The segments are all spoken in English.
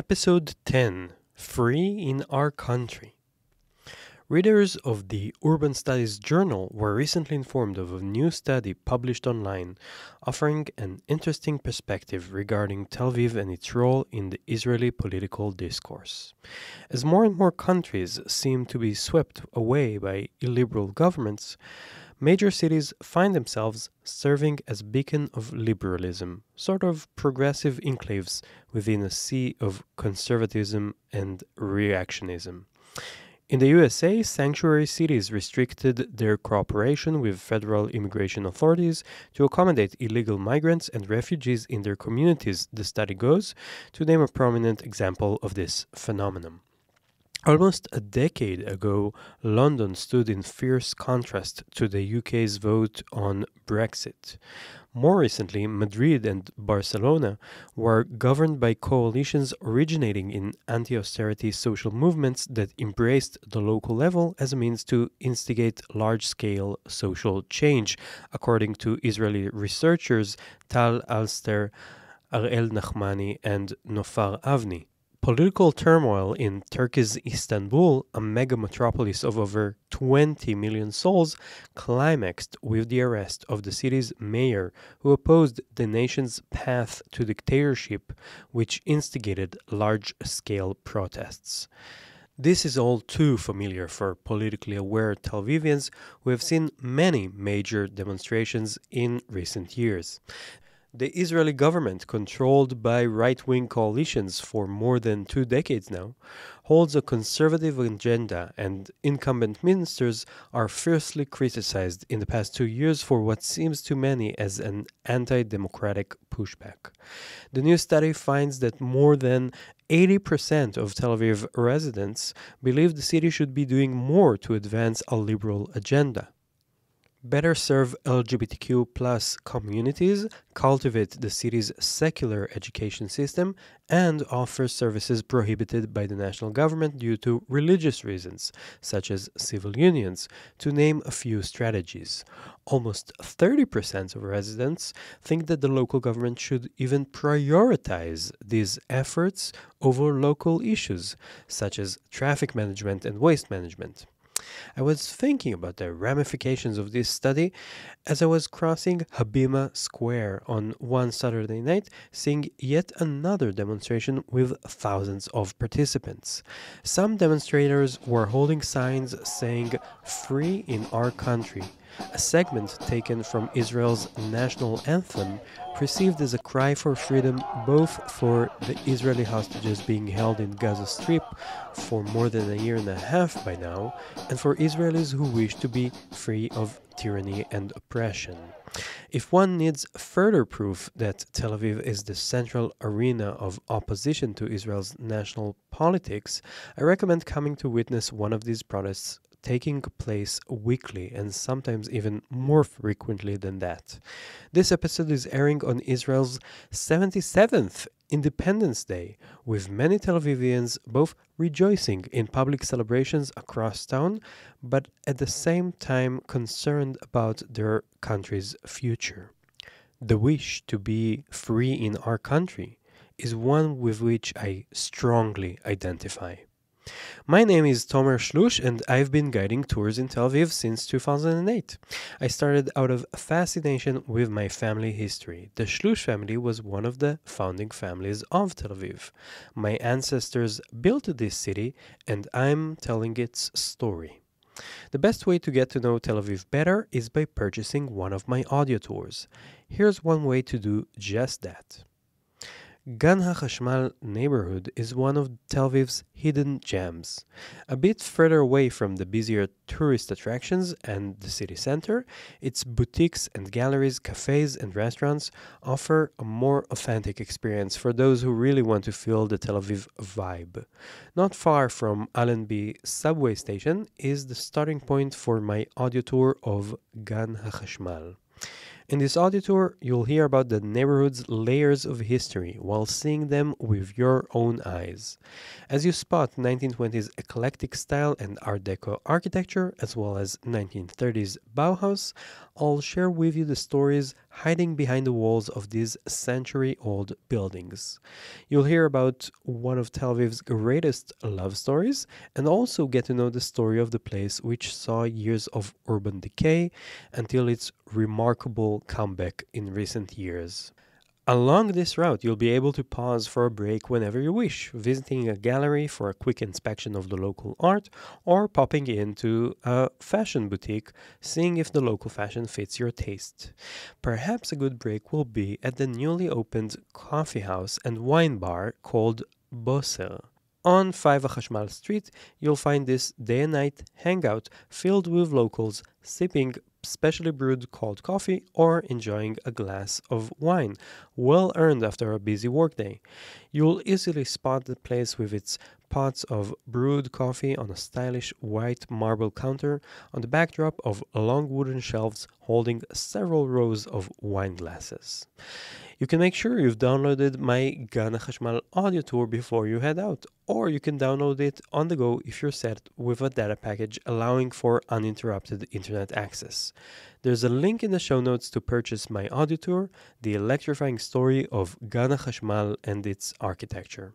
Episode 10 Free in Our Country. Readers of the Urban Studies Journal were recently informed of a new study published online offering an interesting perspective regarding Tel Aviv and its role in the Israeli political discourse. As more and more countries seem to be swept away by illiberal governments, major cities find themselves serving as a beacon of liberalism, sort of progressive enclaves within a sea of conservatism and reactionism. In the USA, sanctuary cities restricted their cooperation with federal immigration authorities to accommodate illegal migrants and refugees in their communities, the study goes, to name a prominent example of this phenomenon. Almost a decade ago, London stood in fierce contrast to the UK's vote on Brexit. More recently, Madrid and Barcelona were governed by coalitions originating in anti-austerity social movements that embraced the local level as a means to instigate large-scale social change, according to Israeli researchers Tal Alster, Ariel Nachmani, and Nofar Avni. Political turmoil in Turkey's Istanbul, a mega metropolis of over 20 million souls, climaxed with the arrest of the city's mayor, who opposed the nation's path to dictatorship, which instigated large-scale protests. This is all too familiar for politically aware Tel Avivians who have seen many major demonstrations in recent years. The Israeli government, controlled by right-wing coalitions for more than 2 decades now, holds a conservative agenda, and incumbent ministers are fiercely criticized in the past 2 years for what seems to many as an anti-democratic pushback. The new study finds that more than 80% of Tel Aviv residents believe the city should be doing more to advance a liberal agenda. Better serve LGBTQ plus communities, cultivate the city's secular education system, and offer services prohibited by the national government due to religious reasons, such as civil unions, to name a few strategies. Almost 30% of residents think that the local government should even prioritize these efforts over local issues, such as traffic management and waste management. I was thinking about the ramifications of this study as I was crossing Habima Square on one Saturday night, seeing yet another demonstration with thousands of participants. Some demonstrators were holding signs saying, "Free in our country," a segment taken from Israel's national anthem, perceived as a cry for freedom both for the Israeli hostages being held in Gaza Strip for more than a year and a half by now, and for Israelis who wish to be free of tyranny and oppression. If one needs further proof that Tel Aviv is the central arena of opposition to Israel's national politics, I recommend coming to witness one of these protests taking place weekly and sometimes even more frequently than that. This episode is airing on Israel's 77th Independence Day, with many Tel Avivians both rejoicing in public celebrations across town, but at the same time concerned about their country's future. The wish to be free in our country is one with which I strongly identify. My name is Tomer Shlush, and I've been guiding tours in Tel Aviv since 2008. I started out of fascination with my family history. The Shlush family was one of the founding families of Tel Aviv. My ancestors built this city, and I'm telling its story. The best way to get to know Tel Aviv better is by purchasing one of my audio tours. Here's one way to do just that. Gan HaChashmal neighborhood is one of Tel Aviv's hidden gems. A bit further away from the busier tourist attractions and the city center, its boutiques and galleries, cafes and restaurants offer a more authentic experience for those who really want to feel the Tel Aviv vibe. Not far from Allenby subway station is the starting point for my audio tour of Gan HaChashmal. In this audio tour, you'll hear about the neighborhood's layers of history while seeing them with your own eyes. As you spot 1920s eclectic style and Art Deco architecture, as well as 1930s Bauhaus, I'll share with you the stories hiding behind the walls of these century-old buildings. You'll hear about one of Tel Aviv's greatest love stories and also get to know the story of the place which saw years of urban decay until its remarkable comeback in recent years. Along this route, you'll be able to pause for a break whenever you wish, visiting a gallery for a quick inspection of the local art, or popping into a fashion boutique, seeing if the local fashion fits your taste. Perhaps a good break will be at the newly opened coffee house and wine bar called Bosser. On 5 Hashmal Street, you'll find this day and night hangout filled with locals sipping specially brewed cold coffee or enjoying a glass of wine, well earned after a busy workday. You'll easily spot the place with its pots of brewed coffee on a stylish white marble counter on the backdrop of long wooden shelves holding several rows of wine glasses. You can make sure you've downloaded my Gan HaChashmal audio tour before you head out, or you can download it on the go if you're set with a data package allowing for uninterrupted internet access. There's a link in the show notes to purchase my audio tour, The Electrifying Story of Gan HaChashmal and its Architecture.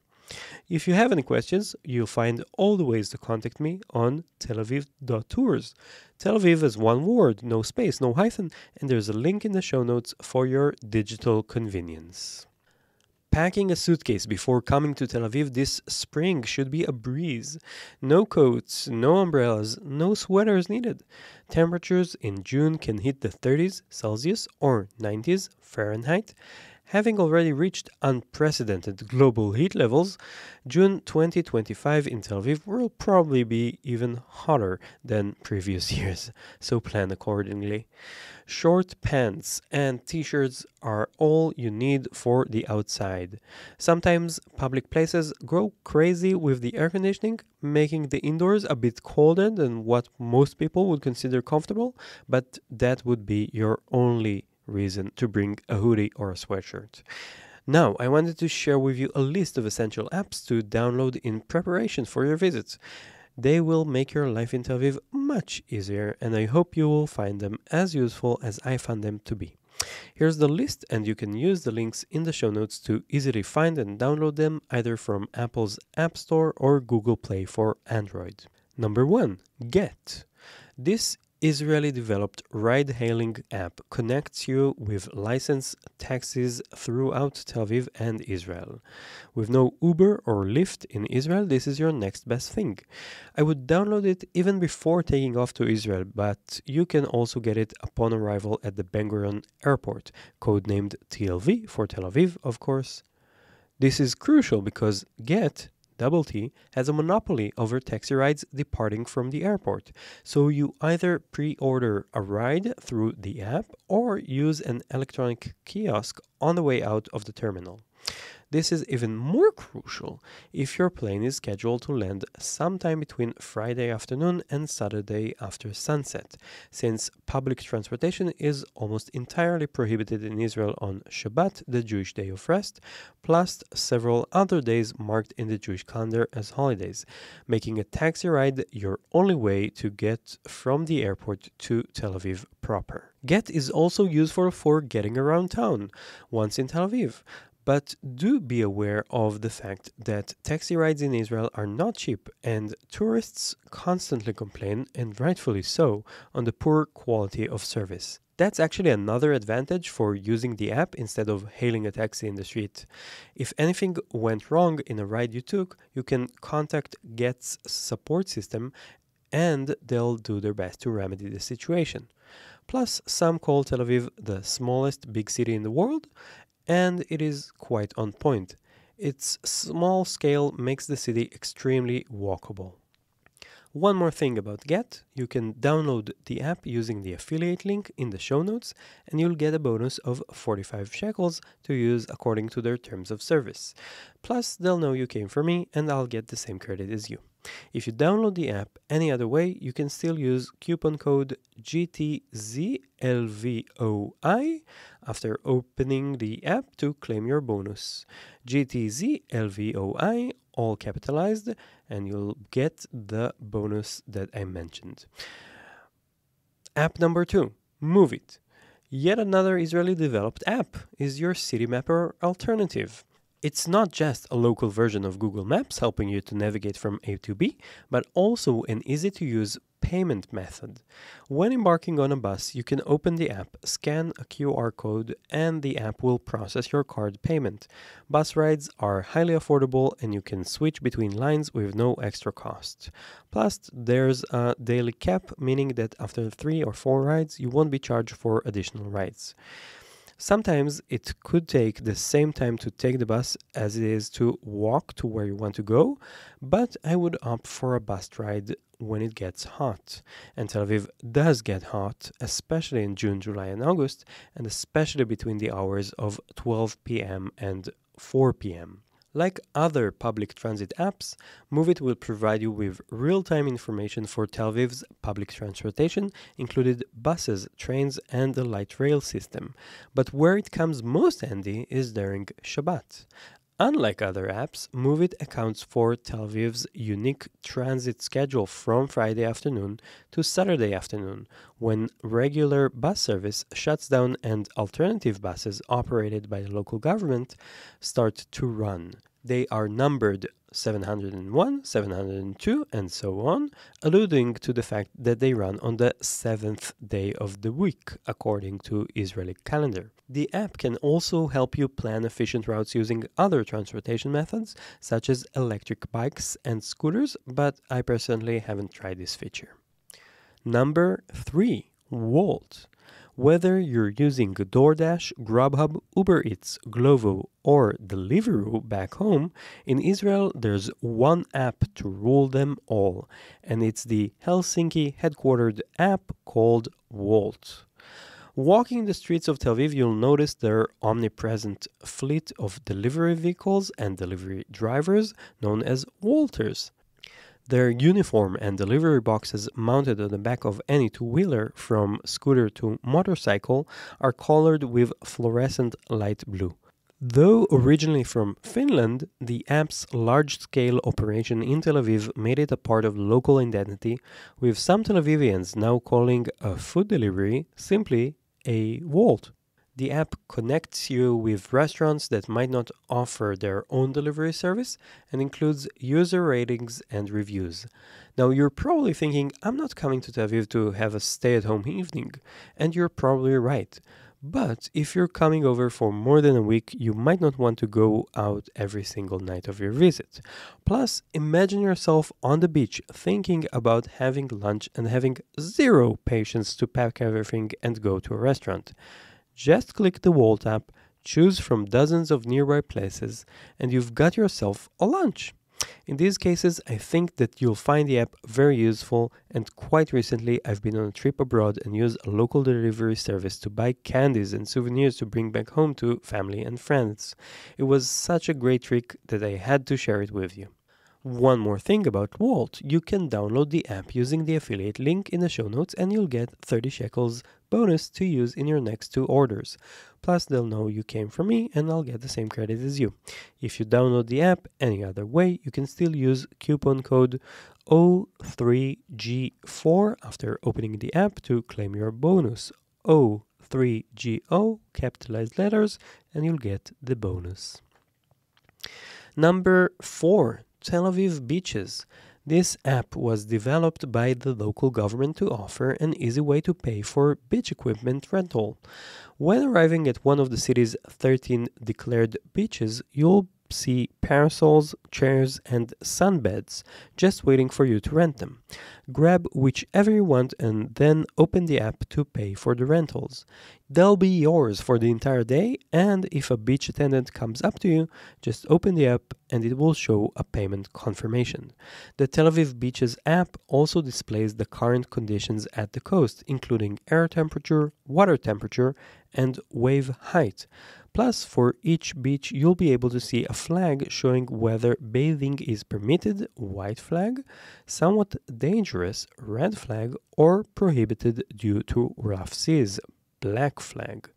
If you have any questions, you'll find all the ways to contact me on telaviv.tours. Tel Aviv is one word, no space, no hyphen, and there's a link in the show notes for your digital convenience. Packing a suitcase before coming to Tel Aviv this spring should be a breeze. No coats, no umbrellas, no sweaters needed. Temperatures in June can hit the 30s Celsius or 90s Fahrenheit. Having already reached unprecedented global heat levels, June 2025 in Tel Aviv will probably be even hotter than previous years, so plan accordingly. Short pants and t-shirts are all you need for the outside. Sometimes public places grow crazy with the air conditioning, making the indoors a bit colder than what most people would consider comfortable, but that would be your only reason to bring a hoodie or a sweatshirt. Now, I wanted to share with you a list of essential apps to download in preparation for your visits. They will make your life in Tel Aviv much easier, and I hope you will find them as useful as I found them to be. Here's the list, and you can use the links in the show notes to easily find and download them either from Apple's App Store or Google Play for Android. Number 1. Gett. This Israeli-developed ride-hailing app connects you with licensed taxis throughout Tel Aviv and Israel. With no Uber or Lyft in Israel, this is your next best thing. I would download it even before taking off to Israel, but you can also get it upon arrival at the Ben Gurion Airport, codenamed TLV for Tel Aviv, of course. This is crucial because Gett Double T has a monopoly over taxi rides departing from the airport, so you either pre-order a ride through the app or use an electronic kiosk on the way out of the terminal. This is even more crucial if your plane is scheduled to land sometime between Friday afternoon and Saturday after sunset, since public transportation is almost entirely prohibited in Israel on Shabbat, the Jewish day of rest, plus several other days marked in the Jewish calendar as holidays, making a taxi ride your only way to get from the airport to Tel Aviv proper. Gett is also useful for getting around town once in Tel Aviv. But do be aware of the fact that taxi rides in Israel are not cheap, and tourists constantly complain, and rightfully so, on the poor quality of service. That's actually another advantage for using the app instead of hailing a taxi in the street. If anything went wrong in a ride you took, you can contact Gett's support system and they'll do their best to remedy the situation. Plus, some call Tel Aviv the smallest big city in the world, and it is quite on point. Its small scale makes the city extremely walkable. One more thing about Gett, you can download the app using the affiliate link in the show notes, and you'll get a bonus of 45 shekels to use according to their terms of service. Plus, they'll know you came from me, and I'll get the same credit as you. If you download the app any other way, you can still use coupon code GTZLVOI after opening the app to claim your bonus. GTZLVOI, all capitalized, and you'll get the bonus that I mentioned. App number 2, Moovit. Yet another Israeli developed app is your City Mapper alternative. It's not just a local version of Google Maps helping you to navigate from A to B, but also an easy to use payment method. When embarking on a bus, you can open the app, scan a QR code, and the app will process your card payment. Bus rides are highly affordable and you can switch between lines with no extra cost. Plus, there's a daily cap, meaning that after 3 or 4 rides, you won't be charged for additional rides. Sometimes it could take the same time to take the bus as it is to walk to where you want to go, but I would opt for a bus ride when it gets hot. And Tel Aviv does get hot, especially in June, July, and August, and especially between the hours of 12 p.m. and 4 p.m. Like other public transit apps, Moovit will provide you with real-time information for Tel Aviv's public transportation, including buses, trains, and the light rail system. But where it comes most handy is during Shabbat. Unlike other apps, Moovit accounts for Tel Aviv's unique transit schedule from Friday afternoon to Saturday afternoon, when regular bus service shuts down and alternative buses operated by the local government start to run. They are numbered 701, 702, and so on, alluding to the fact that they run on the 7th day of the week, according to Israeli calendar. The app can also help you plan efficient routes using other transportation methods, such as electric bikes and scooters, but I personally haven't tried this feature. Number 3. Wolt. Whether you're using DoorDash, Grubhub, Uber Eats, Glovo, or Deliveroo back home, in Israel there's one app to rule them all, and it's the Helsinki headquartered app called Wolt. Walking the streets of Tel Aviv, you'll notice their omnipresent fleet of delivery vehicles and delivery drivers known as Wolters. Their uniform and delivery boxes mounted on the back of any two-wheeler, from scooter to motorcycle, are colored with fluorescent light blue. Though originally from Finland, the app's large-scale operation in Tel Aviv made it a part of local identity, with some Tel Avivians now calling a food delivery simply a Wolt. The app connects you with restaurants that might not offer their own delivery service and includes user ratings and reviews. Now, you're probably thinking, I'm not coming to Tel Aviv to have a stay-at-home evening, and you're probably right. But if you're coming over for more than a week, you might not want to go out every single night of your visit. Plus, imagine yourself on the beach thinking about having lunch and having zero patience to pack everything and go to a restaurant. Just click the Wolt app, choose from dozens of nearby places, and you've got yourself a lunch. In these cases, I think that you'll find the app very useful, and quite recently I've been on a trip abroad and used a local delivery service to buy candies and souvenirs to bring back home to family and friends. It was such a great trick that I had to share it with you. One more thing about Wolt, you can download the app using the affiliate link in the show notes and you'll get 30 shekels bonus to use in your next 2 orders. Plus, they'll know you came from me and I'll get the same credit as you. If you download the app any other way, you can still use coupon code O3G4 after opening the app to claim your bonus. O3GO, capitalized letters, and you'll get the bonus. Number 4. Tel Aviv Beaches. This app was developed by the local government to offer an easy way to pay for beach equipment rental. When arriving at one of the city's 13 declared beaches, you'll see parasols, chairs, and sunbeds just waiting for you to rent them. Grab whichever you want and then open the app to pay for the rentals. They'll be yours for the entire day, and if a beach attendant comes up to you, just open the app and it will show a payment confirmation. The Tel Aviv Beaches app also displays the current conditions at the coast, including air temperature, water temperature, and wave height. Plus, for each beach, you'll be able to see a flag showing whether bathing is permitted, white flag, somewhat dangerous, red flag, or prohibited due to rough seas, black flag.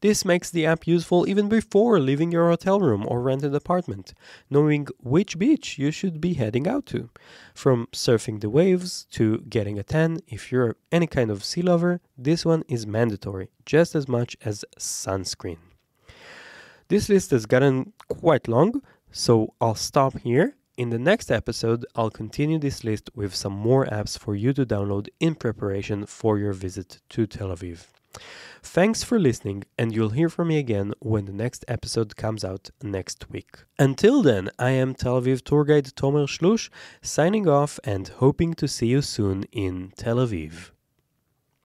This makes the app useful even before leaving your hotel room or rented apartment, knowing which beach you should be heading out to. From surfing the waves to getting a tan, if you're any kind of sea lover, this one is mandatory, just as much as sunscreen. This list has gotten quite long, so I'll stop here. In the next episode, I'll continue this list with some more apps for you to download in preparation for your visit to Tel Aviv. Thanks for listening, and you'll hear from me again when the next episode comes out next week. Until then, I am Tel Aviv tour guide Tomer Shlush, signing off and hoping to see you soon in Tel Aviv.